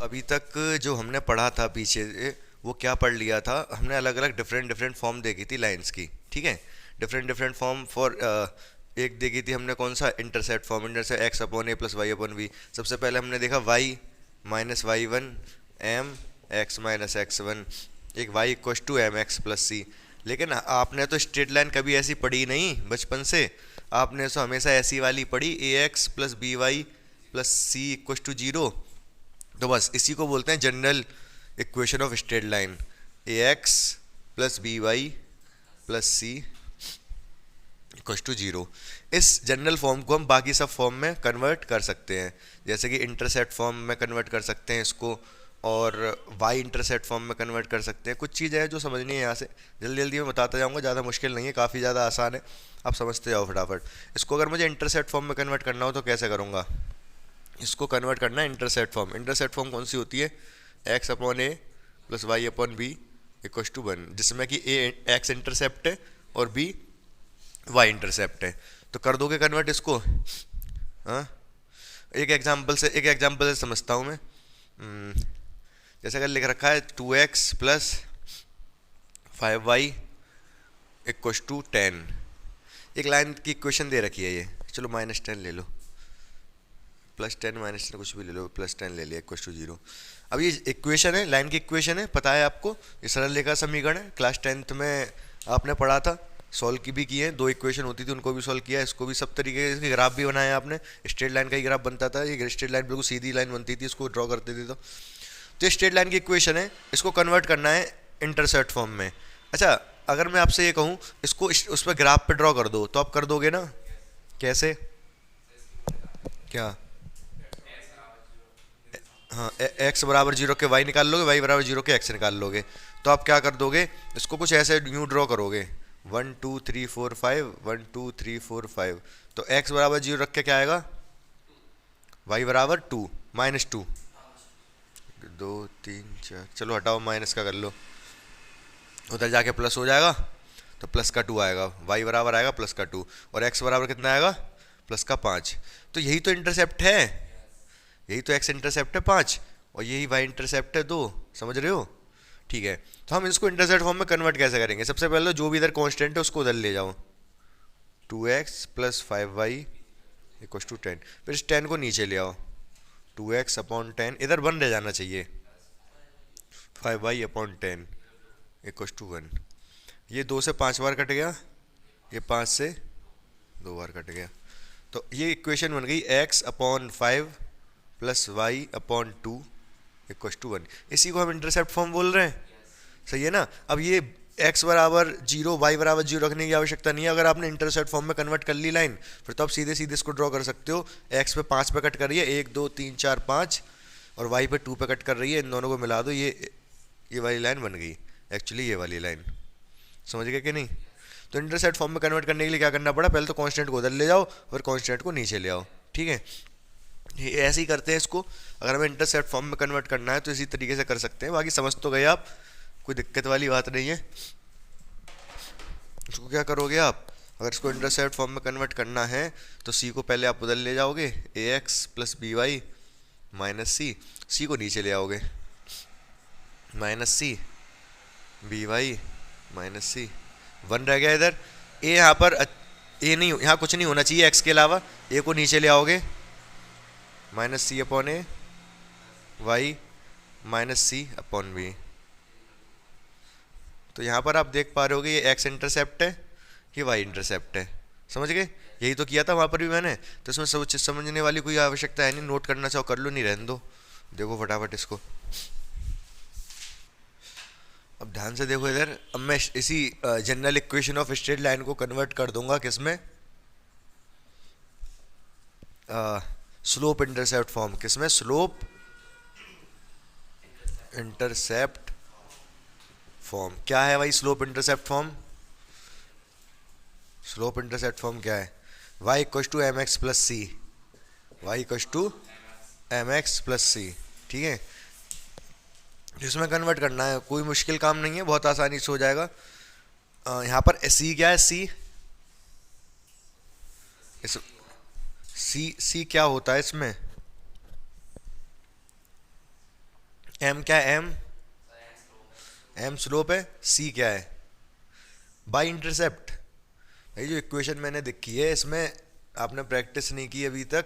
अभी तक जो हमने पढ़ा था पीछे वो क्या पढ़ लिया था हमने, अलग अलग डिफरेंट डिफरेंट फॉर्म देखी थी लाइंस की, ठीक है। डिफरेंट डिफरेंट फॉर्म फॉर एक देखी थी हमने, कौन सा, intercept form, intercept x upon a plus y upon b. सबसे पहले हमने देखा y minus y one m x minus x one, एक y equals to m x plus c. लेकिन आपने तो स्ट्रेट लाइन कभी ऐसी पढ़ी नहीं बचपन से, आपने तो हमेशा ऐसी वाली पढ़ी, a x plus b y plus c equals to zero. तो बस इसी को बोलते हैं general equation of straight line, a x plus b y plus c equals to zero. इस जनरल फॉर्म को हम बाकी सब फॉर्म में कन्वर्ट कर सकते हैं, जैसे कि इंटरसेप्ट फॉर्म में कन्वर्ट कर सकते हैं इसको, और वाई इंटरसेप्ट फॉर्म में कन्वर्ट कर सकते हैं। कुछ चीज़ें हैं जो समझनी है यहाँ से, जल्दी जल्दी मैं बताता जाऊँगा, ज़्यादा मुश्किल नहीं है, काफ़ी ज़्यादा आसान है, आप समझते जाओ फटाफट। इसको अगर मुझे इंटरसेप्ट फॉर्म में कन्वर्ट करना हो तो कैसे करूँगा, इसको कन्वर्ट करना है इंटरसेप्ट फॉर्म। इंटरसेप्ट फॉर्म कौन सी होती है, x upon a plus y upon b equals to one, जिसमें कि ए एक्स इंटरसेप्ट है और बी वाई इंटरसेप्ट है। तो कर दोगे कन्वर्ट इसको? हाँ, एक एग्जांपल से समझता हूँ मैं। जैसे अगर लिख रखा है 2x plus 5y equals to 10, एक लाइन की इक्वेशन दे रखी है ये, चलो -10 ले लो, +10 -10 कुछ भी ले लो, +10 ले लिया इक्वस टू जीरो। अब ये इक्वेशन है, लाइन की इक्वेशन है, पता है आपको, ये सरल रेखा समीकरण है, क्लास 10th में आपने पढ़ा था, सॉल्व की भी किए हैं, दो इक्वेशन होती थी उनको भी सॉल्व किया, इसको भी सब तरीके के ग्राफ भी बनाया आपने, स्ट्रेट लाइन का ही ग्राफ बनता था, ये स्ट्रेट लाइन बिल्कुल सीधी लाइन बनती थी, इसको ड्रॉ करते थे। तो ये स्ट्रेट लाइन की इक्वेशन है, इसको कन्वर्ट करना है इंटरसेप्ट फॉर्म में। अच्छा, अगर मैं आपसे ये कहूँ इसको उस पर ग्राफ पे ड्रॉ कर दो, तो आप कर दोगे ना? कैसे? क्या? हाँ, एक्स बराबर जीरो के वाई निकाल लोगे, वाई बराबर जीरो के एक्स निकाल लोगे। तो आप क्या कर दोगे, इसको कुछ ऐसे न्यू ड्रॉ करोगे, 1 2 3 4 5, 1 2 3 4 5। तो एक्स बराबर जीरो रख के क्या आएगा, वाई बराबर 2 -2, 2 3 4, चलो हटाओ माइनस का कर लो, उधर जाके प्लस हो जाएगा, तो प्लस का 2 आएगा, वाई बराबर आएगा प्लस का 2, और एक्स बराबर कितना आएगा, प्लस का 5। तो यही तो इंटरसेप्ट है, यही तो एक्स इंटरसेप्ट है 5, और यही वाई इंटरसेप्ट है 2, समझ रहे हो? ठीक है, तो हम इसको इंटरसेप्ट फॉर्म में कन्वर्ट कैसे करेंगे? सबसे पहले तो जो भी इधर कांस्टेंट है उसको उधर ले जाओ, 2x plus 5y equals to 10, फिर इस 10 को नीचे ले आओ, 2x अपॉन 10 इधर 1 रह जाना चाहिए, 5y अपॉन 10 इक्वस टू 1। ये 2 से 5 बार कट गया, ये 5 से 2 बार कट गया, तो ये इक्वेशन बन गई x upon 5 plus y upon 2 equals to 1। इसी को हम इंटरसेप्ट फॉर्म बोल रहे हैं, सही है ना? अब ये x बराबर जीरो, वाई बराबर जीरो रखने की आवश्यकता नहीं है, अगर आपने इंटरसेप्ट फॉर्म में कन्वर्ट कर ली लाइन, फिर तो आप सीधे सीधे इसको ड्रॉ कर सकते हो। x पे 5 पे कट कर रही है, 1 2 3 4 5, और y पे 2 पे कट कर रही है, इन दोनों को मिला दो, ये वाली लाइन बन गई, एक्चुअली ये वाली लाइन, समझ गए कि नहीं? तो इंटरसेप्ट फॉर्म में कन्वर्ट करने के लिए क्या करना पड़ा, पहले तो कांस्टेंट को उधर ले जाओ, फिर कांस्टेंट को नीचे ले आओ, ठीक है? ये ऐसे ही करते हैं इसको, अगर हमें इंटरसेप्ट फॉर्म में कन्वर्ट करना है तो इसी तरीके से कर सकते हैं, बाकी समझ तो गए आप, कोई दिक्कत वाली बात नहीं है। इसको क्या करोगे आप, अगर इसको इंटरसेप्ट फॉर्म में कन्वर्ट करना है तो सी को पहले आप उधर ले जाओगे, ए x plus b Y minus सी, सी को नीचे ले आओगे, minus C B Y minus सी, 1 रह गया इधर, ए यहाँ पर, ए नहीं, यहाँ कुछ नहीं होना चाहिए एक्स के अलावा, ए को नीचे ले आओगे, माइनस सी अपॉन ए वाई माइनस सी अपॉन बी। तो यहाँ पर आप देख पा रहे होगे ये एक्स इंटरसेप्ट है, ये वाई इंटरसेप्ट है, समझ गए? यही तो किया था वहाँ पर भी मैंने, तो इसमें सब चीज़ समझने वाली कोई आवश्यकता है नहीं, नोट करना चाहो कर लो, नहीं रहने दो। देखो फटाफट इसको, अब ध्यान से देखो इधर, अब मैं इसी general equation of straight line को कन्वर्ट कर दूंगा किसमें, स्लोप इंटरसेप्ट फॉर्म, किसमें, स्लोप इंटरसेप्ट फॉर्म। क्या है भाई slope intercept form? Slope intercept form क्या है, y equals to m x plus c, y equals to m x plus c, ठीक है? जिसमें कन्वर्ट करना है, कोई मुश्किल काम नहीं है, बहुत आसानी से हो जाएगा। यहाँ पर सी क्या है, सी, इस सी क्या होता है इसमें, एम क्या है? एम स्लोप है। सी क्या है? By intercept. भाई जो इक्वेशन मैंने देखी है इसमें आपने प्रैक्टिस नहीं की अभी तक।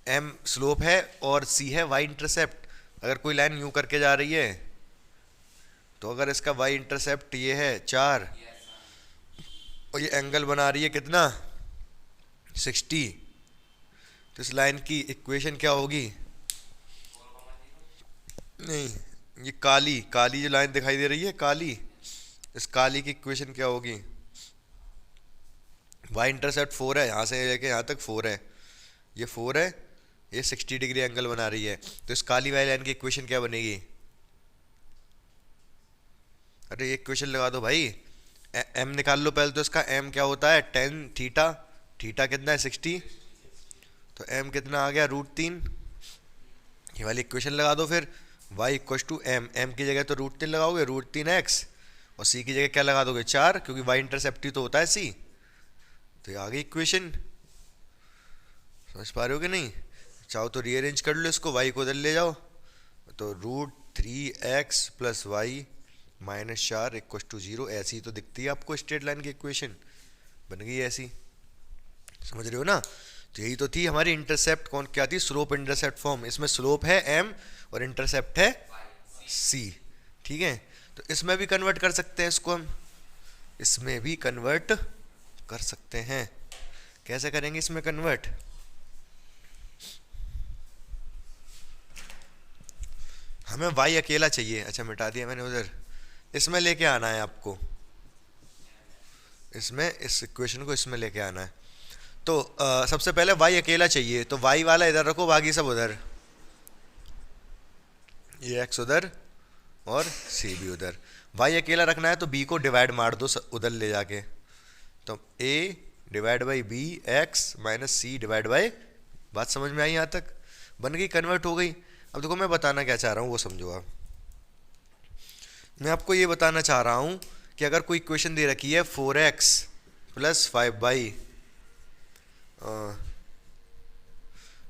एम स्लोप है और सी है वाई इंटरसेप्ट। अगर कोई लाइन यूं करके जा रही है तो अगर इसका वाई इंटरसेप्ट ये है 4 और ये एंगल बना रही है कितना 60, तो इस लाइन की इक्वेशन क्या होगी? नहीं, ये काली काली जो लाइन दिखाई दे रही है काली, इस काली की इक्वेशन क्या होगी? वाई इंटरसेप्ट 4 है, यहाँ से लेके यहाँ तक 4 है, ये 4 है, ये 60 डिग्री एंगल बना रही है, तो इस काली वाली लाइन की इक्वेशन क्या बनेगी? अरे ये इक्वेशन लगा दो भाई। एम निकाल लो पहले, तो इसका एम क्या होता है 10 थीटा, थीटा कितना है 60, तो एम कितना आ गया √3। ये वाली इक्वेशन लगा दो फिर, y equal to m, m की जगह तो √3 लगाओगे √3x, और c की जगह क्या लगा दोगे 4, क्योंकि y इंटरसेप्ट ही तो होता है c। तो ये आ गई इक्वेशन। समझ पा रहे हो कि नहीं? चाहो तो रीअरेंज कर लो इसको, y को उधर ले जाओ, तो √3x + y - 4 इक्व टू 0। ऐसी तो दिखती है आपको स्ट्रेट लाइन की इक्वेशन, बन गई ऐसी। समझ रहे हो ना? तो यही तो थी हमारी इंटरसेप्ट, कौन क्या थी? Slope intercept form. इसमें स्लोप है m और इंटरसेप्ट है c। ठीक है, तो इसमें भी कन्वर्ट कर सकते हैं इसको हम, इसमें भी कन्वर्ट कर सकते हैं। कैसे करेंगे इसमें कन्वर्ट? हमें y अकेला चाहिए। अच्छा मिटा दिया मैंने उधर, इसमें लेके आना है आपको, इसमें इस इक्वेशन को इसमें लेके आना है। तो सबसे पहले y अकेला चाहिए, तो y वाला इधर रखो, बाकी सब उधर, ये x उधर और c भी उधर। y अकेला रखना है तो b को डिवाइड मार दो उधर ले जाके, तो a divide by b x minus c divide by, बात समझ में आई? यहाँ तक बन गई, कन्वर्ट हो गई। अब देखो मैं बताना क्या चाह रहा हूँ वो समझो आप। मैं आपको ये बताना चाह रहा हूँ कि अगर कोई इक्वेशन दे रखी है 4x + 5y,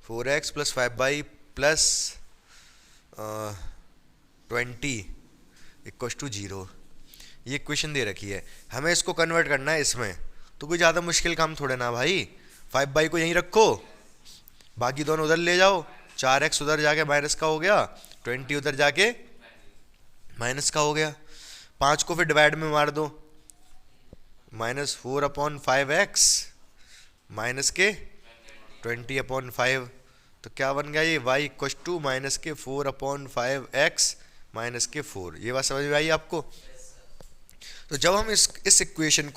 4x + 5y + 20 equal to 0, ये इक्वेशन दे रखी है, हमें इसको कन्वर्ट करना है इसमें। तो कोई ज़्यादा मुश्किल काम थोड़े ना भाई, 5y को यहीं रखो, बाकी दोनों उधर ले जाओ, 4x उधर जाके माइनस का हो गया, 20 उधर जाके माइनस का हो गया, 5 को फिर डिवाइड में मार दो, -4/5x माइनस के 20/5, तो क्या बन गया ये y equal to -4/5x minus के 4। ये बात समझ में आई आपको? तो जब हम इस इक्वेशन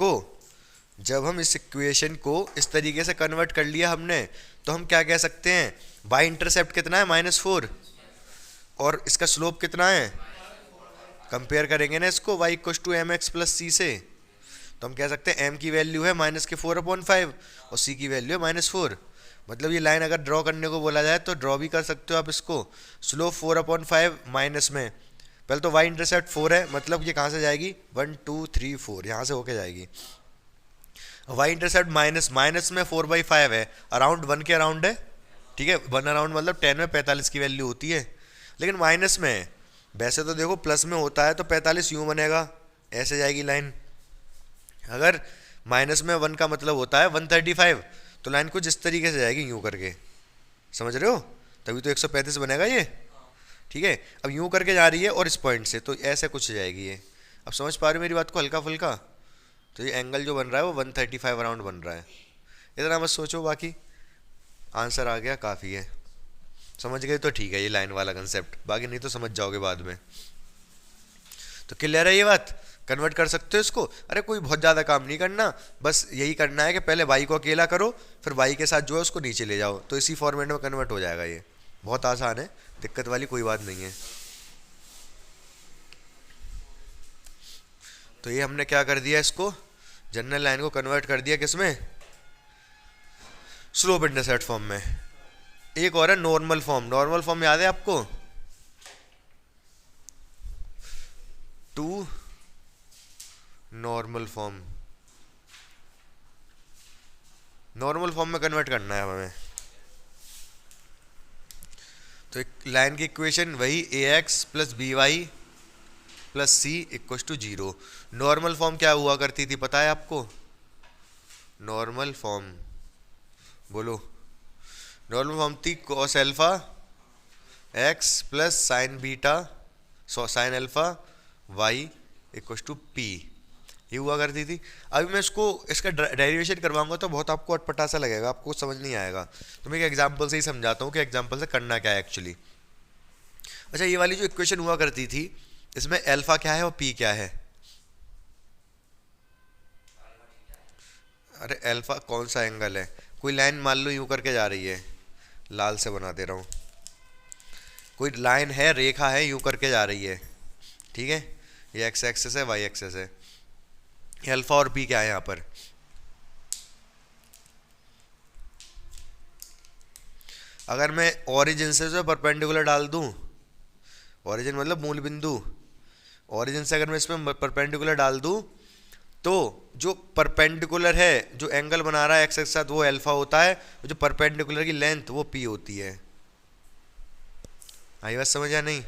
को इस तरीके से कन्वर्ट कर लिया हमने, तो हम क्या कह सकते हैं? y इंटरसेप्ट कितना है -4 और इसका स्लोप कितना है? कंपेयर करेंगे ना इसको y equal to mx + c से, तो हम कह सकते हैं m की वैल्यू है -4/5 और c की वैल्यू है -4। मतलब ये लाइन अगर ड्रॉ करने को बोला जाए तो ड्रॉ भी कर सकते हो आप इसको। स्लोप 4/5 माइनस में, पहले तो y इंटरसेप्ट 4 है, मतलब ये कहाँ से जाएगी 1 2 3 4, यहाँ से होके जाएगी। y इंटरसेप्ट माइनस में 4/5 है, अराउंड 1 के अराउंड है, ठीक है, 1 अराउंड मतलब 10 में 45 की वैल्यू होती है, लेकिन माइनस में है। वैसे तो देखो प्लस में होता है तो 45 यूँ बनेगा, ऐसे जाएगी लाइन। अगर माइनस में 1 का मतलब होता है 135, तो लाइन कुछ इस तरीके से जाएगी यूँ करके, समझ रहे हो? तभी तो 135 बनेगा ये, ठीक है। अब यूँ करके जा रही है और इस पॉइंट से, तो ऐसे कुछ जाएगी ये। अब समझ पा रहे हो मेरी बात को हल्का फुल्का? तो ये एंगल जो बन रहा है वो 135 अराउंड बन रहा है। इतना मत सोचो, बाकी आंसर आ गया, काफ़ी है। समझ गए तो ठीक है ये लाइन वाला कंसेप्ट, बाकी नहीं तो समझ जाओगे बाद में। तो क्लियर है ये बात? कन्वर्ट कर सकते हो इसको। अरे कोई बहुत ज़्यादा काम नहीं करना, बस यही करना है कि पहले y को अकेला करो, फिर y के साथ जो है उसको नीचे ले जाओ, तो इसी फॉर्मेट में कन्वर्ट हो जाएगा। ये बहुत आसान है, दिक्कत वाली कोई बात नहीं है। तो ये हमने क्या कर दिया, इसको जनरल लाइन को कन्वर्ट कर दिया किस में? स्लोप इंटरसेप्ट फॉर्म में। एक और है नॉर्मल फॉर्म। नॉर्मल फॉर्म याद है आपको? To normal form, normal form में कन्वर्ट करना है हमें। तो एक लाइन की इक्वेशन वही a x plus b y plus c equal to zero. Normal form क्या हुआ करती थी पता है आपको? नॉर्मल फॉर्म बोलो। नॉर्मल फॉर्म थी cos alpha x plus sine beta sine alpha y equal to p, ये हुआ करती थी। अभी मैं इसका डेरिवेशन करवाऊंगा तो बहुत आपको अटपटा सा लगेगा, आपको समझ नहीं आएगा, तो मैं एक एग्जांपल से ही समझाता हूँ कि एग्जांपल से करना क्या है एक्चुअली। अच्छा, ये वाली जो इक्वेशन हुआ करती थी इसमें अल्फा क्या है और पी क्या है? अरे अल्फा कौन सा एंगल है? कोई लाइन मान लो यूं करके जा रही है, लाल से बना दे रहा हूँ, कोई लाइन है, रेखा है, यूं करके जा रही है, ठीक है, ये एक्स एक्सेस है, वाई एक्सेस है। अल्फा और पी क्या है यहाँ पर? अगर मैं ओरिजिन से जो परपेंडिकुलर डाल दूं, ओरिजिन मतलब मूल बिंदु, ओरिजिन से अगर मैं इसमें परपेंडिकुलर डाल दूं तो जो परपेंडिकुलर है, जो एंगल बना रहा है एक्स एक्स के साथ, वो अल्फा होता है, जो परपेंडिकुलर की लेंथ वो पी होती है। आई बात समझ या नहीं?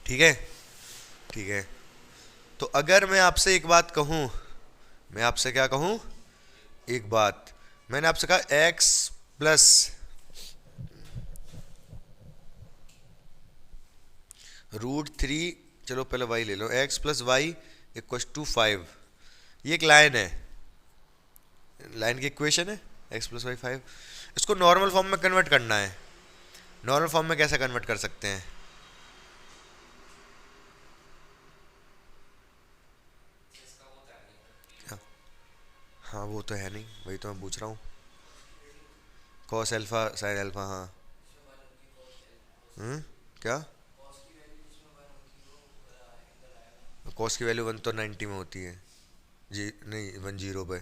ठीक है, ठीक है। तो अगर मैं आपसे एक बात कहूं, मैं आपसे क्या कहूं? एक बात, मैंने आपसे कहा x प्लस √3, चलो पहले y ले लो, x plus y equal to 5, ये एक लाइन है, लाइन की इक्वेशन है x प्लस वाई 5। इसको नॉर्मल फॉर्म में कन्वर्ट करना है। नॉर्मल फॉर्म में कैसे कन्वर्ट कर सकते हैं? हाँ वो तो है नहीं, वही तो मैं पूछ रहा हूँ। कॉस अल्फा साइन अल्फा, हाँ। क्या? कॉस की वैल्यू 1 तो 90 में होती है जी, नहीं 1 0 पे,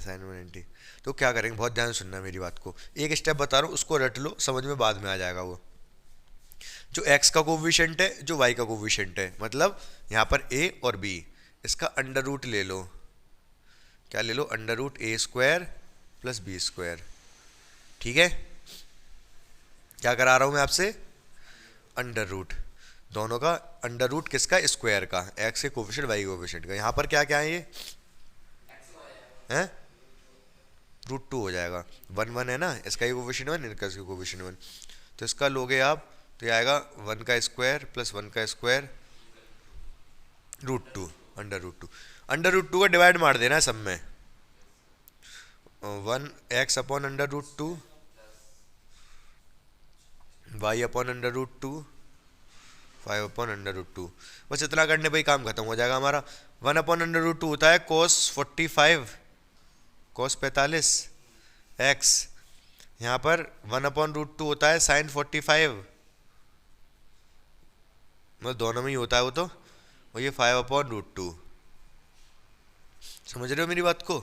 साइन में 90। तो क्या करेंगे, बहुत ध्यान से सुनना मेरी बात को, एक स्टेप बता रहा हूँ, उसको रट लो, समझ में बाद में आ जाएगा। वो जो x का कोविशेंट है, जो y का कोविशेंट है, मतलब यहाँ पर a और b, इसका अंडर रूट ले लो। क्या ले लो? अंडर रूट ए स्क्वायर प्लस बी स्क्वायर। ठीक है, क्या करा रहा हूं मैं आपसे? अंडर रूट, दोनों का अंडर रूट, किसका? स्क्वायर का, एक्स के कोफिशिएंट वाई के कोफिशिएंट का। यहाँ पर क्या क्या है ये हैं? √2 हो जाएगा, 1 1 है ना, इसका ही कोफिशिएंट 1, इनका कोफिशिएंट 1, तो इसका लोगे आप तो ये आएगा 1 का स्क्वायर प्लस 1 का स्क्वायर √2 अंडर √2। अंडर √2 का डिवाइड मार देना है सब में, 1 x upon under √2, y upon under √2, 5 upon under √2। बस इतना करने पे ही काम खत्म हो जाएगा हमारा। 1 अपॉन अंडर √2 होता है कोस 45, कोस 45 एक्स, यहाँ पर 1 अपॉन √2 होता है साइन 45, मतलब दोनों में ही होता है वो तो, और ये 5 अपॉन √2। समझ रहे हो मेरी बात को?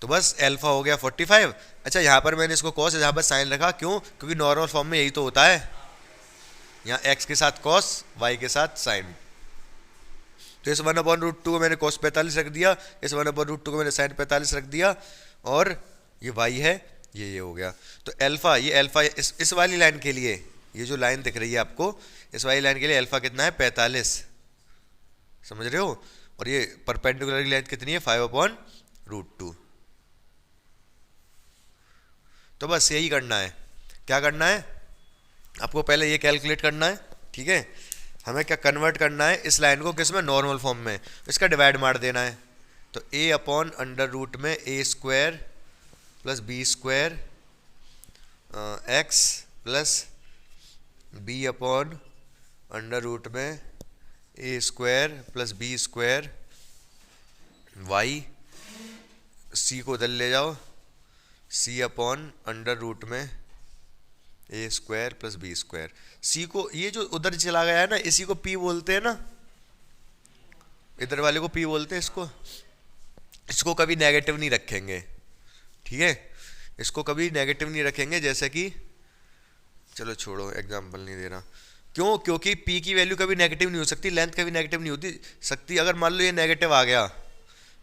तो बस अल्फा हो गया 45। अच्छा, यहाँ पर मैंने इसको कॉस, यहाँ पर साइन रखा, क्यों? क्योंकि नॉर्मल फॉर्म में यही तो होता है, यहाँ x के साथ कॉस, y के साथ साइन। तो इस 1 अपॉन √2 को मैंने कॉस 45 रख दिया, इस 1 अपॉन √2 को मैंने साइन 45 रख दिया, और ये y है, ये हो गया। तो अल्फा, ये अल्फा इस वाली लाइन के लिए, ये जो लाइन दिख रही है आपको, इस वाली लाइन के लिए अल्फा कितना है? 45, समझ रहे हो? और ये परपेंडिकुलर की लेंथ कितनी है? 5 अपॉन √2। तो बस यही करना है। क्या करना है आपको? पहले ये कैलकुलेट करना है, ठीक है, हमें क्या कन्वर्ट करना है इस लाइन को, किस में? नॉर्मल फॉर्म में। इसका डिवाइड मार देना है, तो a अपॉन अंडर रूट में a square plus b square x plus b upon under root में a square plus b square y, c को उधर ले जाओ, c अपॉन अंडर रूट में ए स्क्वायर प्लस बी स्क्वायर। सी को, ये जो उधर चला गया है ना, इसी को पी बोलते हैं ना, इधर वाले को पी बोलते हैं इसको। इसको कभी नेगेटिव नहीं रखेंगे, ठीक है, इसको कभी नेगेटिव नहीं रखेंगे। जैसे कि चलो छोड़ो, एग्जांपल नहीं दे रहा, क्यों? क्योंकि पी की वैल्यू कभी नेगेटिव नहीं हो सकती, लेंथ कभी नेगेटिव नहीं होती सकती। अगर मान लो ये नेगेटिव आ गया,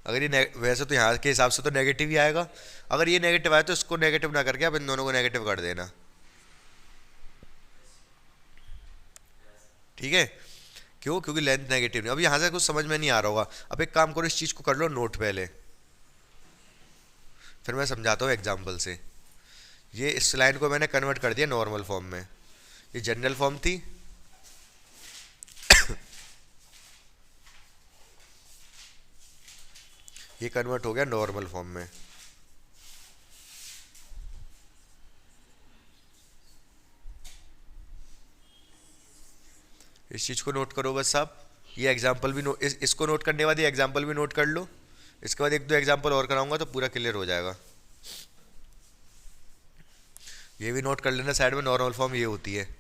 अगर ये वैसे तो यहाँ के हिसाब से तो नेगेटिव ही आएगा, अगर ये नेगेटिव आया तो इसको नेगेटिव ना करके आप इन दोनों को नेगेटिव कर देना, ठीक है, क्यों? क्योंकि लेंथ नेगेटिव नहीं। अब यहाँ से कुछ समझ में नहीं आ रहा होगा, अब एक काम करो, इस चीज़ को कर लो नोट पहले, फिर मैं समझाता हूँ एग्जाम्पल से। ये इस लाइन को मैंने कन्वर्ट कर दिया नॉर्मल फॉर्म में, ये जनरल फॉर्म थी, ये कन्वर्ट हो गया नॉर्मल फॉर्म में। इस चीज़ को नोट करो बस आप, ये एग्जाम्पल भी इसको नोट करने के बाद ये एग्जाम्पल भी नोट कर लो। इसके बाद एक दो एग्जाम्पल और कराऊंगा तो पूरा क्लियर हो जाएगा। ये भी नोट कर लेना साइड में, नॉर्मल फॉर्म ये होती है।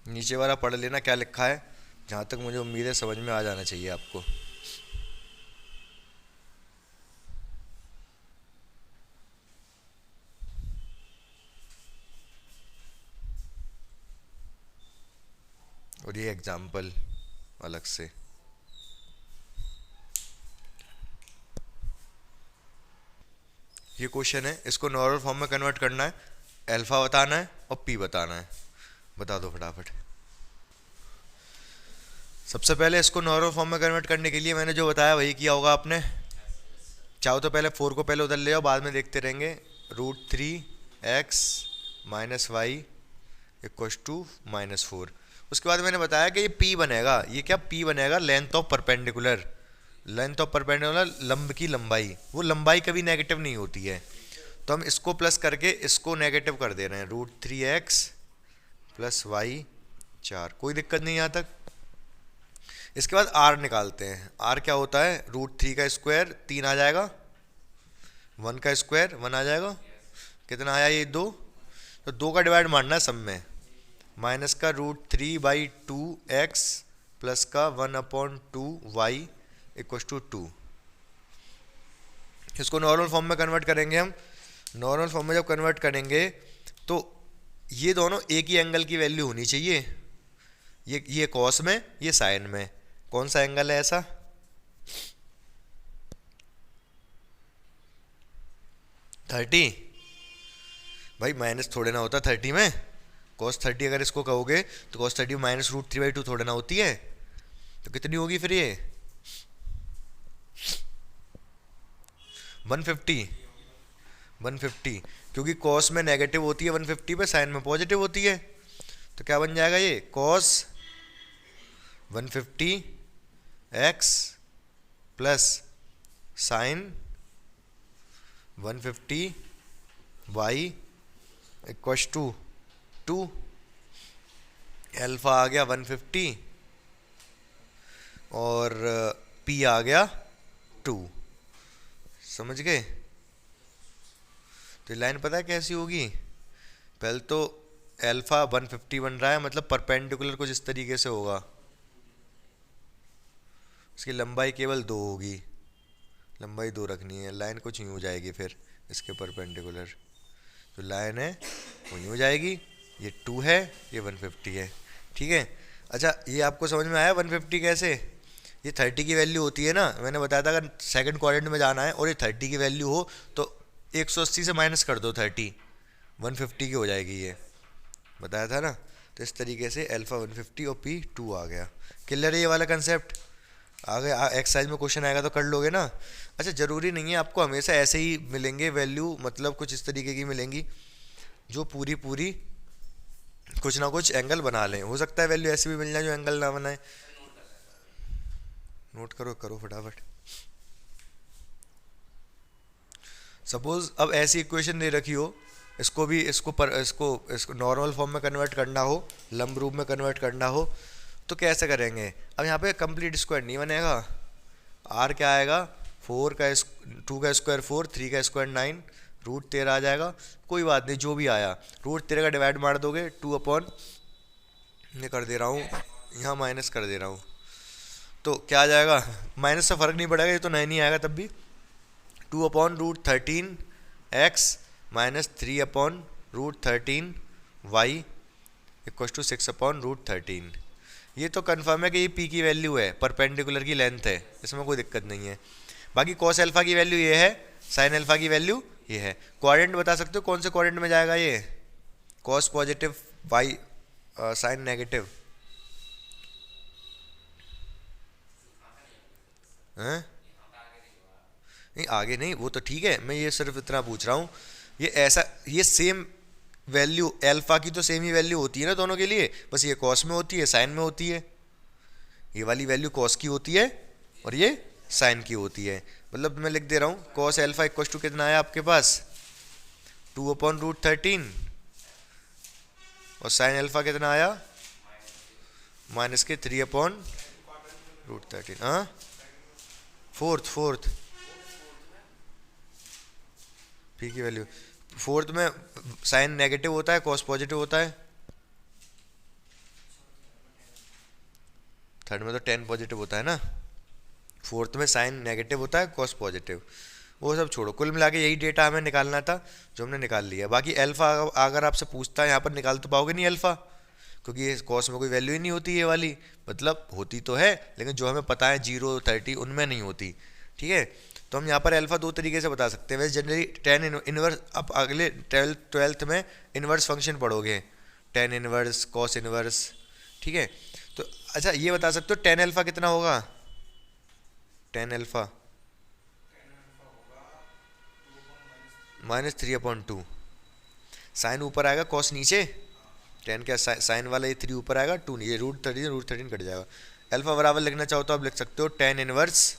नीचे वाला पढ़ लेना क्या लिखा है, जहाँ तक मुझे उम्मीद है समझ में आ जाना चाहिए आपको। और ये एग्जाम्पल अलग से, ये क्वेश्चन है, इसको नॉर्मल फॉर्म में कन्वर्ट करना है, अल्फा बताना है और पी बताना है। बता दो फटाफट। सबसे पहले इसको नॉर्मल फॉर्म में कन्वर्ट करने के लिए मैंने जो बताया वही किया होगा आपने। चाहो तो पहले 4 को पहले उधर ले आओ, बाद में देखते रहेंगे। √3x - y = -4। उसके बाद मैंने बताया कि ये p बनेगा, ये क्या p बनेगा, length of perpendicular. Length of perpendicular लंब की लंबाई, वो लंबाई कभी नेगेटिव नहीं होती है, तो हम इसको प्लस करके इसको नेगेटिव कर दे रहे हैं। √3x + y 4, कोई दिक्कत नहीं यहाँ तक। इसके बाद r निकालते हैं। r क्या होता है, √3 का स्क्वायर 3 आ जाएगा, 1 का स्क्वायर 1 आ जाएगा, कितना आया ये 2, तो 2 का डिवाइड मारना है सब में, माइनस का √3/2x प्लस का 1/2y = 2। इसको नॉर्मल फॉर्म में कन्वर्ट करेंगे हम। नॉर्मल फॉर्म में जब कन्वर्ट करेंगे तो ये दोनों एक ही एंगल की वैल्यू होनी चाहिए, ये कॉस में, ये साइन में। कौन सा एंगल है ऐसा, थर्टी। भाई माइनस थोड़े ना होता 30 में, cos 30 अगर इसको कहोगे तो cos 30 माइनस √3/2 थोड़े ना होती है, तो कितनी होगी फिर ये 150, क्योंकि cos में नेगेटिव होती है 150 पे, साइन में पॉजिटिव होती है, तो क्या बन जाएगा ये cos 150x plus sine 150y = 2। Alpha आ गया 150 और p आ गया 2। समझ गए? तो लाइन पता है कैसी होगी, पहले तो अल्फा 150 बन रहा है, मतलब परपेंडिकुलर कुछ इस तरीके से होगा, इसकी लंबाई केवल 2 होगी, लंबाई 2 रखनी है, लाइन कुछ यूँ हो जाएगी फिर इसके परपेंडिकुलर, जो लाइन है वो यूँ हो जाएगी, ये 2 है, ये 150 है, ठीक है। अच्छा ये आपको समझ में आया 150 कैसे, ये 30 की वैल्यू होती है ना, मैंने बताया था अगर सेकंड क्वाड्रेंट में जाना है और ये 30 की वैल्यू हो तो 180 से माइनस कर दो 30, 150 की हो जाएगी, ये बताया था ना। तो इस तरीके से अल्फा 150 और p 2 आ गया। क्लियर है ये वाला कंसेप्ट। आगे एक्सरसाइज में क्वेश्चन आएगा तो कर लोगे ना। अच्छा ज़रूरी नहीं है आपको हमेशा ऐसे ही मिलेंगे वैल्यू, मतलब कुछ इस तरीके की मिलेंगी जो पूरी पूरी कुछ ना कुछ एंगल बना लें। हो सकता है वैल्यू ऐसी भी मिल जाए जो एंगल ना बनाए। नोट करो करो फटाफट। सपोज अब ऐसी इक्वेशन दे रखी हो, इसको भी इसको नॉर्मल फॉर्म में कन्वर्ट करना हो, लंब रूप में कन्वर्ट करना हो, तो कैसे करेंगे। अब यहाँ पे कंप्लीट स्क्वायर नहीं बनेगा। आर क्या आएगा, 2 का स्क्वायर 4, 3 का स्क्वायर 9, रूट 13 आ जाएगा। कोई बात नहीं, जो भी आया रूट 13 का डिवाइड मार दोगे 2 अपॉन, ये कर दे रहा हूँ यहाँ माइनस कर दे रहा हूँ, तो क्या आ जाएगा, माइनस से फर्क नहीं पड़ेगा, ये तो 9 ही आएगा तब भी। 2 upon root 13 x minus 3 upon root 13 y equal to 6 upon root 13। ये तो कंफर्म है कि ये पी की वैल्यू है, परपेंडिकुलर की लेंथ है, इसमें कोई दिक्कत नहीं है। बाकी कॉस अल्फा की वैल्यू ये है, साइन अल्फा की वैल्यू ये है। क्वाड्रेंट बता सकते हो कौन से क्वाड्रेंट में जाएगा ये, cos positive y sine negative हैं? नहीं आगे नहीं, वो तो ठीक है, मैं ये सिर्फ इतना पूछ रहा हूँ, ये ऐसा ये सेम वैल्यू अल्फा की तो सेम ही वैल्यू होती है ना दोनों के लिए, बस ये कॉस में होती है साइन में होती है। ये वाली वैल्यू कॉस की होती है और ये साइन की होती है। मतलब मैं लिख दे रहा हूँ कॉस अल्फा इक्वल टू कितना है आपके पास 2 अपॉन रूट 13 और साइन अल्फा कितना आया माइनस के 3 अपॉन रूट 13। हाँ फोर्थ पी की वैल्यू, फोर्थ में साइन नेगेटिव होता है कॉस पॉजिटिव होता है, थर्ड में तो टेन पॉजिटिव होता है ना, फोर्थ में साइन नेगेटिव होता है कॉस पॉजिटिव। वो सब छोड़ो, कुल मिला के यही डेटा हमें निकालना था जो हमने निकाल लिया। बाकी अल्फा अगर आपसे पूछता है यहाँ पर निकाल तो पाओगे नहीं अल्फा, क्योंकि ये कॉस में कोई वैल्यू ही नहीं होती ये वाली, मतलब होती तो है लेकिन जो हमें पता है 0 30 उनमें नहीं होती। ठीक है, तो हम यहाँ पर अल्फा दो तरीके से बता सकते हैं। वैसे जनरली टेन इनवर्स, अब अगले ट्वेल्थ में इनवर्स फंक्शन पढ़ोगे, टेन इनवर्स कॉस इनवर्स। ठीक है, तो अच्छा ये बता सकते हो टेन अल्फा कितना होगा, टेन अल्फा -3/2, साइन ऊपर आएगा कॉस नीचे, टेन क्या साइन वाला ये 3 ऊपर आएगा 2 ये रूट 13 कट जाएगा। अल्फा बराबर लिखना चाहो तो आप लिख सकते हो टेन इनवर्स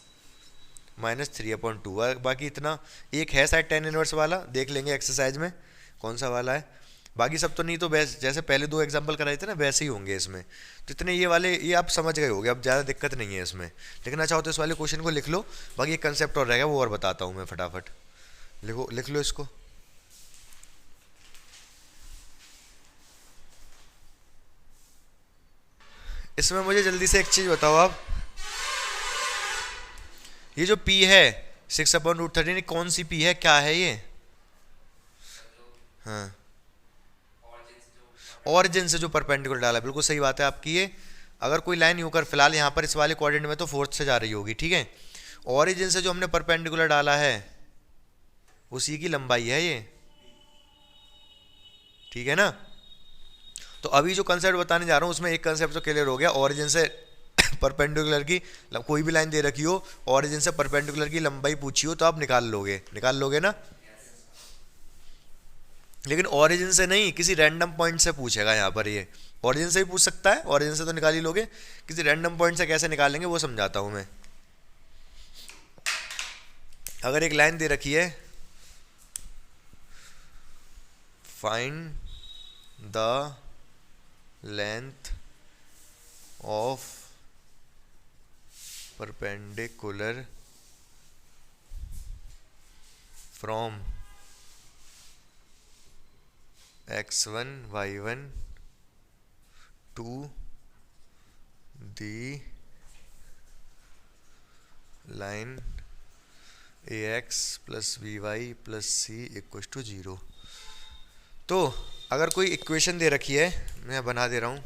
-3/2। बाकी इतना एक है शायद टेन इनवर्स वाला, देख लेंगे एक्सरसाइज में कौन सा वाला है। बाकी सब तो नहीं तो जैसे पहले 2 एग्जांपल कराए थे ना वैसे ही होंगे इसमें, तो इतने ये वाले ये आप समझ गए होगे, अब ज़्यादा दिक्कत नहीं है इसमें। लिखना चाहो तो इस वाले क्वेश्चन को लिख लो, बाकी एक कंसेप्ट और रहेगा वो और बताता हूँ मैं फटाफट। लिख लो इसको। इसमें मुझे जल्दी से एक चीज़ बताओ आप, ये जो P है 6/√13 कौन सी P है, क्या है ये। हाँ ऑरिजिन से जो परपेंडिकुलर डाला, बिल्कुल सही बात है आपकी। ये अगर कोई लाइन यूं कर, फिलहाल यहाँ पर इस वाले कोऑर्डिनेट में तो फोर्थ से जा रही होगी, ठीक है। ऑरिजिन से जो हमने परपेंडिकुलर डाला है उसी की लंबाई है ये, ठीक है ना। तो अभी जो कंसेप्ट बताने जा रहा हूँ उसमें एक कंसेप्ट तो क्लियर हो गया, ऑरिजिन से परपेंडिकुलर की कोई भी लाइन दे रखी हो, ऑरिजिन से परपेंडिकुलर की लंबाई पूछी हो तो आप निकाल लोगे ना। लेकिन ओरिजिन से नहीं, किसी रैंडम पॉइंट से पूछेगा यहाँ पर। ये ओरिजिन से भी पूछ सकता है, ओरिजिन से तो निकाल ही लोगे, किसी रैंडम पॉइंट से कैसे निकालेंगे वो समझाता हूँ मैं। अगर एक लाइन दे रखी है find the length of perpendicular from x1 y1 to the line ax plus by plus c equal to 0। तो अगर कोई इक्वेशन दे रखी है, मैं बना दे रहा हूँ,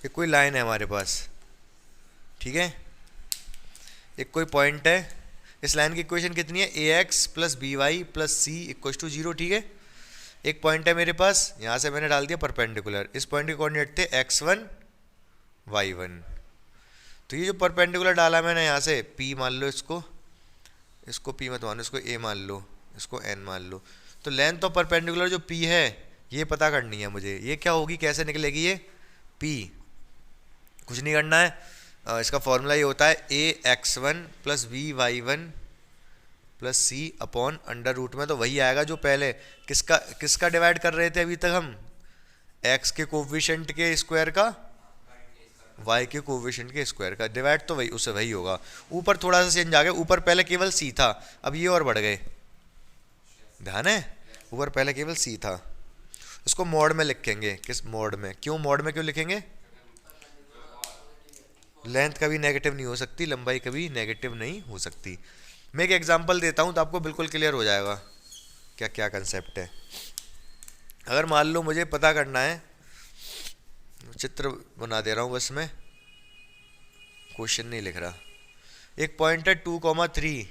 एक कोई लाइन है हमारे पास, ठीक है, एक कोई पॉइंट है, इस लाइन की इक्वेशन कितनी है ax plus b y plus c equal to 0, ठीक है। एक पॉइंट है मेरे पास, यहाँ से मैंने डाल दिया परपेंडिकुलर, इस पॉइंट के कोऑर्डिनेट थे x1 y1। तो ये जो परपेंडिकुलर डाला मैंने यहाँ से p मान लो, इसको इसको p मत मानो, इसको a मान लो, इसको n मान लो। तो लेंथ ऑफ परपेंडिकुलर जो p है ये पता करनी है मुझे। ये क्या होगी, कैसे निकलेगी ये p? कुछ नहीं करना है, इसका फॉर्मूला ये होता है ax1 प्लस by1 प्लस सी अपॉन अंडर रूट में। तो वही आएगा जो पहले किसका डिवाइड कर रहे थे अभी तक हम, x के कोफिशिएंट के स्क्वायर का y के कोफिशिएंट के स्क्वायर का डिवाइड, तो वही उससे वही होगा। ऊपर थोड़ा सा चेंज आ गया, ऊपर पहले केवल c था, अब ये और बढ़ गए, ध्यान है, ऊपर पहले केवल c था। इसको मॉड में लिखेंगे, किस मॉड में, क्यों मॉड में क्यों लिखेंगे? लेंथ कभी नेगेटिव नहीं हो सकती, लंबाई कभी नेगेटिव नहीं हो सकती। मैं एक एग्जांपल देता हूं तो आपको बिल्कुल क्लियर हो जाएगा क्या क्या कंसेप्ट है। अगर मान लो मुझे पता करना है, चित्र बना दे रहा हूं बस, मैं क्वेश्चन नहीं लिख रहा। एक पॉइंट है 2,3,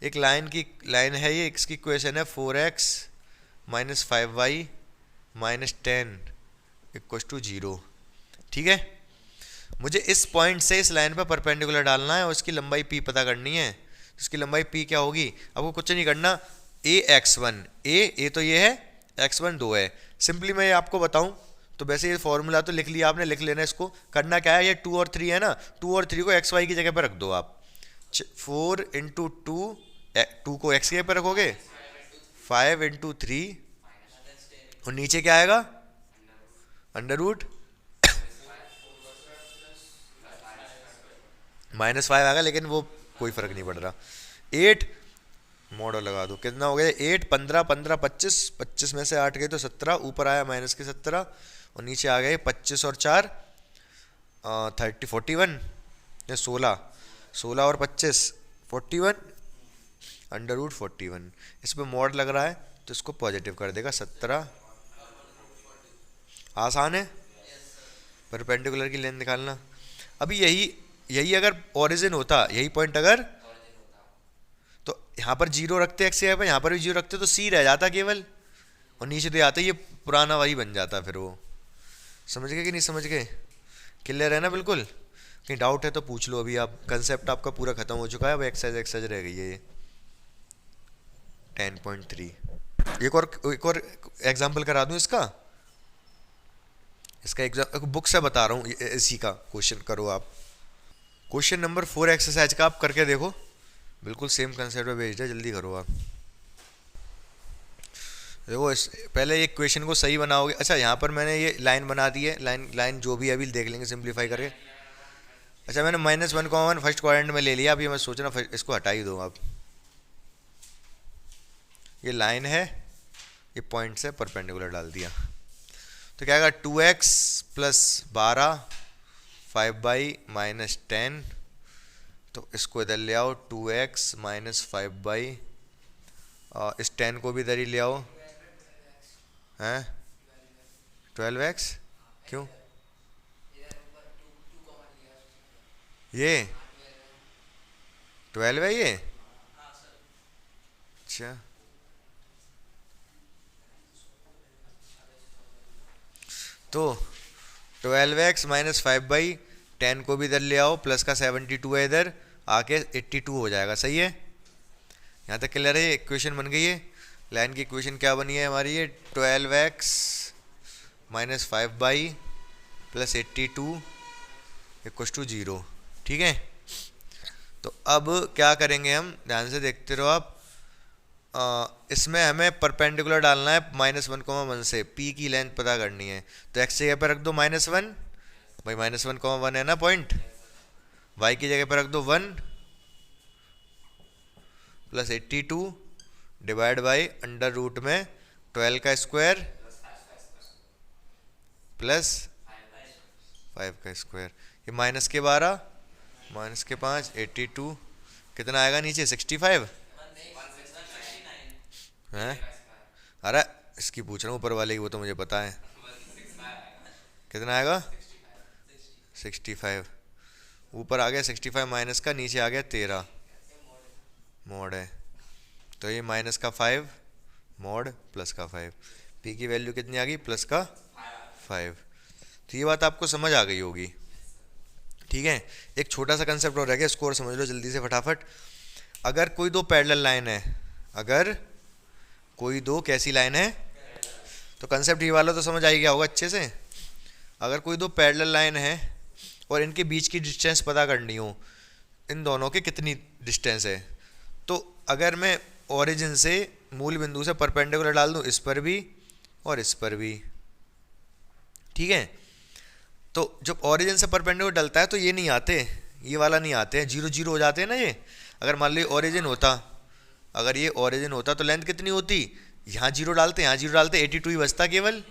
एक लाइन है ये, इसकी इक्वेशन है 4x minus 5y minus 10 equal to 0। ठीक है, मुझे इस पॉइंट से इस लाइन पर परपेंडिकुलर डालना है और इसकी लंबाई p पता करनी है। इसकी लंबाई p क्या होगी, आपको कुछ नहीं करना, ax1 a तो ये है, x1 2 है। सिंपली मैं आपको बताऊं तो वैसे ये फॉर्मूला तो लिख लिया आपने, लिख लेना। इसको करना क्या है, ये 2 और 3 है ना, 2 और 3 को एक्स वाई की जगह पर रख दो आप। 4 इंटू 2 को x की जगह पर रखोगे, 5 इंटू 3 और नीचे क्या आएगा, अंडर रूट -5 आएगा, लेकिन वो कोई फर्क नहीं पड़ रहा। 8 मॉडल लगा दो, कितना हो गया 8 15 15 25, 25 में से 8 गए तो 17, ऊपर आया माइनस के 17 और नीचे आ गए 25 और 4 30 41 या 16 और 25 41 अंडर रूट 41। इस पर मॉड लग रहा है तो इसको पॉजिटिव कर देगा 17। आसान है परपेंडिकुलर की लेंथ निकालना। अभी यही अगर ओरिजिन होता, यही पॉइंट अगर, तो यहाँ पर 0 रखते एक्स पे, यहाँ पर भी 0 रखते तो सी रह जाता केवल, और नीचे तो आता, ये पुराना वही बन जाता फिर वो। समझ गए कि नहीं समझ गए, क्लियर है ना बिल्कुल? कहीं डाउट है तो पूछ लो, अभी आप कंसेप्ट आपका पूरा खत्म हो चुका है, अब एक्सरसाइज रह गई है ये 10.3। एक और एग्जाम्पल करा दूं इसका एग्जाम बुक से बता रहा हूँ, इसी का क्वेश्चन करो आप। क्वेश्चन नंबर 4 एक्सरसाइज का आप करके देखो, बिल्कुल सेम कंसेप्ट में भेज दे, जल्दी करो आप। देखो पहले एक क्वेश्चन को सही बनाओगे। अच्छा, यहाँ पर मैंने ये लाइन बना दी है, लाइन जो भी अभी देख लेंगे सिंप्लीफाई करके। अच्छा, मैंने -1,1 फर्स्ट क्वाड्रेंट में ले लिया। अभी मैं सोच रहा इसको हटा ही दो आप। ये लाइन है, ये पॉइंट से परपेंडिकुलर डाल दिया तो क्या आएगा 2x प्लस 12 5y माइनस 10। तो इसको इधर ले आओ, 2x माइनस 5y, इस 10 को भी इधर ही ले आओ, हैं 12x, क्यों ये 12 है ये, अच्छा तो 12x माइनस 5y 10 को भी इधर ले आओ, प्लस का 72 है इधर आके 82 हो जाएगा। सही है, यहाँ तक क्लियर है, इक्वेशन बन गई है। लाइन की इक्वेशन क्या बनी है हमारी, ये 12x minus 5y plus 82 equal to 0। ठीक है, तो अब क्या करेंगे हम, ध्यान से देखते रहो आप। इसमें हमें परपेंडिकुलर डालना है -1,1 से, p की लेंथ पता करनी है। तो x जगह पर रख दो -1, भाई -1,1 है ना पॉइंट, y की जगह पर रख दो 1 plus 82 divide by under root में 12 का स्क्वायर प्लस 5 का स्क्वायर, ये माइनस के 12 माइनस के 5 82, कितना आएगा नीचे 65 हैं। अरे इसकी पूछ रहा हूँ ऊपर वाले की, वो तो मुझे पता है। कितना आएगा 65, ऊपर आ गया 65 माइनस का, नीचे आ गया 13 मॉड है, तो ये माइनस का 5 मॉड प्लस का 5, p की वैल्यू कितनी आ गई प्लस का 5। तो ये बात आपको समझ आ गई होगी, ठीक है। एक छोटा सा कंसेप्ट और रह गया, इसको और समझ लो जल्दी से फटाफट। अगर कोई दो पैरेलल लाइन है, अगर कोई दो कैसी लाइन है, तो कंसेप्ट ये वाला तो समझ आ ही गया होगा अच्छे से। अगर कोई दो पैरेलल लाइन है और इनके बीच की डिस्टेंस पता करनी हो, इन दोनों के कितनी डिस्टेंस है, तो अगर मैं ओरिजिन से मूल बिंदु से परपेंडिकुलर डाल दूं, इस पर भी और इस पर भी, ठीक है। तो जब ओरिजिन से परपेंडिकुलर डलता है तो ये नहीं आते, ये वाला नहीं आते हैं, जीरो जीरो हो जाते हैं ना ये। अगर मान लो ओरिजिन होता, अगर ये ओरिजिन होता तो लेंथ कितनी होती, यहाँ जीरो डालते यहाँ जीरो डालते 82 ही बचता, केवल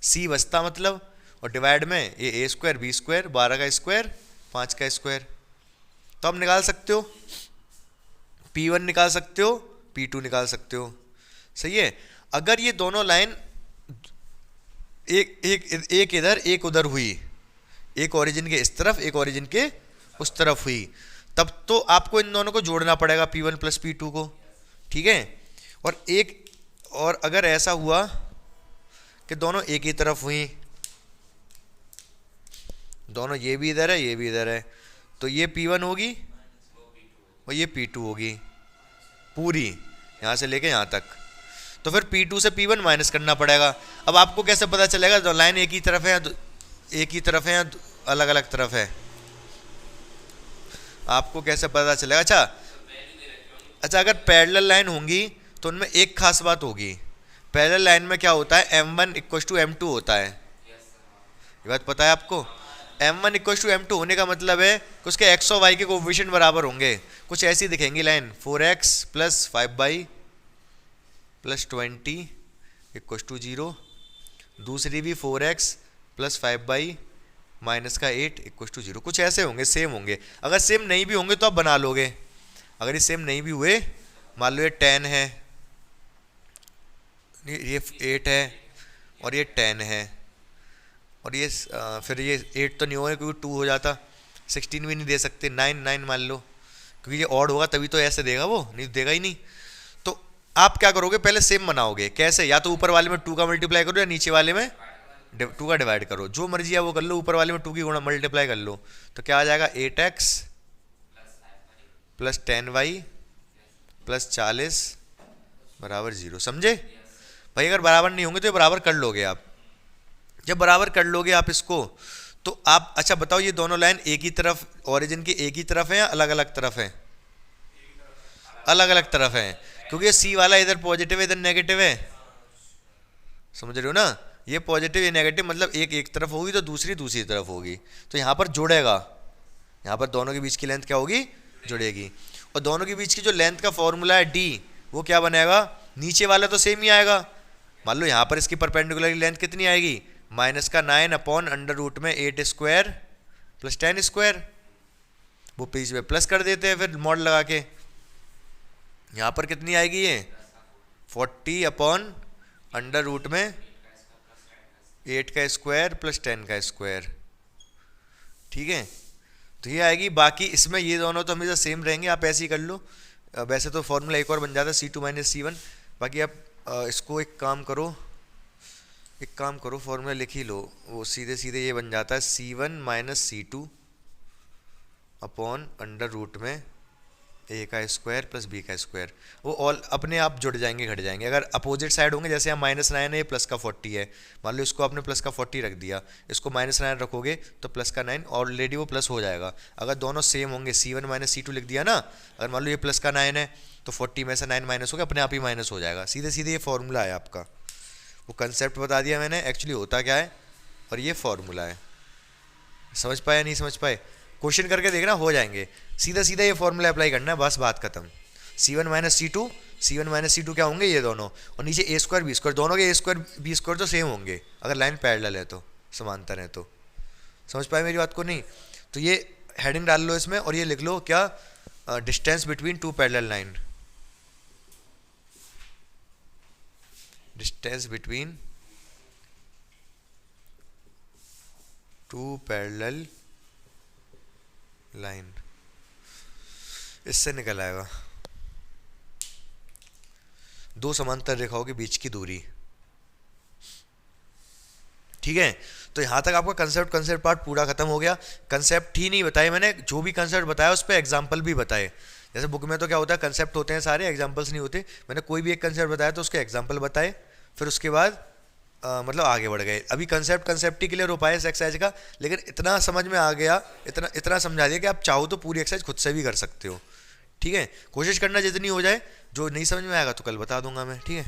सी बचता मतलब। और डिवाइड में ये ए स्क्वायर बी स्क्वायर, 12 का स्क्वायर 5 का स्क्वायर। तो आप निकाल सकते हो, P1 निकाल सकते हो, P2 निकाल सकते हो, सही है। अगर ये दोनों लाइन एक इधर एक उधर हुई, एक ओरिजिन के इस तरफ एक ओरिजिन के उस तरफ हुई, तब तो आपको इन दोनों को जोड़ना पड़ेगा P1 प्लस P2 को, ठीक है। और अगर ऐसा हुआ कि दोनों एक ही तरफ हुई, दोनों ये भी इधर है ये भी इधर है, तो ये P1 होगी और ये P2 होगी पूरी, यहाँ से लेके यहाँ तक। तो फिर P2 से P1 माइनस करना पड़ेगा। अब आपको कैसे पता चलेगा दो लाइन एक ही तरफ है, एक ही तरफ है या अलग अलग तरफ है, आपको कैसे पता चलेगा? अच्छा अगर पैरेलल लाइन होंगी तो उनमें एक खास बात होगी, पैरेलल लाइन में क्या होता है, M1 इक्वल टू M2 होता है, ये बात पता है आपको। M1 इक्वल टू M2 होने का मतलब है कि उसके x और y के कोएफिशिएंट बराबर होंगे। कुछ ऐसी दिखेंगी line, 4x plus 5y plus 20 equal to 0, दूसरी भी 4x प्लस 5y माइनस का 8 इक्वल टू 0, कुछ ऐसे होंगे, सेम होंगे। अगर सेम नहीं भी होंगे तो आप बना लोगे। अगर ये सेम नहीं भी हुए, मान लो ये 10 है, ये 8 है और ये 10 है, और ये फिर ये 8 तो नहीं होगा क्योंकि 2 हो जाता, 16 भी नहीं दे सकते, 9 मान लो, क्योंकि ये ऑड होगा तभी तो ऐसे देगा, वो नहीं देगा ही नहीं। तो आप क्या करोगे, पहले सेम बनाओगे। कैसे? या तो ऊपर वाले में 2 का मल्टीप्लाई करो या नीचे वाले में 2 का डिवाइड करो, जो मर्जी है वो कर लो। ऊपर वाले में 2 की गुणा मल्टीप्लाई कर लो तो क्या आ जाएगा, 8x प्लस 10y प्लस 40 बराबर 0। समझे भाई? अगर बराबर नहीं होंगे तो ये बराबर कर लोगे आप। जब बराबर कर लोगे आप इसको, तो आप अच्छा बताओ, ये दोनों लाइन एक ही तरफ, ओरिजिन की एक ही तरफ है या अलग अलग तरफ है? अलग अलग तरफ है, क्योंकि ये सी वाला इधर पॉजिटिव है इधर नेगेटिव है, समझ रहे हो ना। ये पॉजिटिव ये नेगेटिव, मतलब एक एक तरफ होगी तो दूसरी दूसरी तरफ होगी, तो यहाँ पर जुड़ेगा, यहाँ पर दोनों के बीच की लेंथ क्या होगी, जुड़ेगी। और दोनों के बीच की जो लेंथ का फॉर्मूला है d, वो क्या बनेगा, नीचे वाला तो सेम ही आएगा। मान लो यहाँ पर इसकी परपेंडिकुलर लेंथ कितनी आएगी, माइनस का 9 अपॉन अंडर रूट में 8 स्क्वायर प्लस 10 स्क्वायर, वो बीच में प्लस कर देते हैं फिर मॉड लगा के। यहाँ पर कितनी आएगी ये 40 अपॉन अंडर रूट में 8 का स्क्वायर प्लस 10 का स्क्वायर, ठीक है। तो ये आएगी। बाकी इसमें ये दोनों तो हमेशा सेम रहेंगे, आप ऐसे ही कर लो। वैसे तो फॉर्मूला एक और बन जाता है C2 माइनस C1। बाकी आप इसको एक काम करो फॉर्मूला लिख ही लो, वो सीधे सीधे ये बन जाता है C1 minus C2 upon under root में a का स्क्वायर प्लस b का स्क्वायर। वो ऑल अपने आप जुड़ जाएंगे, घट जाएंगे। अगर अपोजिट साइड होंगे, जैसे यहाँ -9 है, ये प्लस का 40 है, मान लो इसको आपने प्लस का 40 रख दिया, इसको -9 रखोगे तो प्लस का 9 ऑलरेडी वो प्लस हो जाएगा। अगर दोनों सेम होंगे, C1 माइनस C2 लिख दिया ना, अगर मान लो ये प्लस का 9 है तो 40 में से 9 माइनस हो गया, अपने आप ही माइनस हो जाएगा। सीधे सीधे ये फॉर्मूला है आपका, वो कंसेप्ट बता दिया मैंने एक्चुअली होता क्या है, और ये फॉर्मूला है। समझ पाए नहीं समझ पाए? क्वेश्चन करके देखना, हो जाएंगे। सीधा सीधा ये फॉर्मूला अप्लाई करना है, बस बात खत्म। C1 माइनस C2 क्या होंगे, ये दोनों, और नीचे a स्क्वायर बी स्क्वायर, दोनों के a स्क्वायर बी स्क्वायर तो सेम होंगे अगर लाइन पैरेलल है, तो समांतर है। तो समझ पाए मेरी बात को? नहीं तो ये हेडिंग डाल लो इसमें, और ये लिख लो क्या, distance between two parallel line, distance between two parallel line, इससे निकल आएगा दो समांतर रेखाओं के बीच की दूरी। ठीक है। तो यहाँ तक आपका कंसेप्ट पार्ट पूरा खत्म हो गया। कंसेप्ट ही नहीं बताए मैंने, जो भी कंसेप्ट बताया उस पर एग्जाम्पल भी बताए। जैसे बुक में तो क्या होता है, कंसेप्ट होते हैं सारे, एग्जाम्पल्स नहीं होते। मैंने कोई भी एक कंसेप्ट बताया तो उसके एग्जाम्पल बताए, फिर उसके बाद मतलब आगे बढ़ गए। अभी कंसेप्ट ही क्लियर हो पाया इस एक्सरसाइज का, लेकिन इतना समझ में आ गया, इतना इतना समझा दिया कि आप चाहो तो पूरी एक्सरसाइज खुद से भी कर सकते हो। ठीक है, कोशिश करना जितनी हो जाए। जो नहीं समझ में आएगा तो कल बता दूंगा मैं, ठीक है।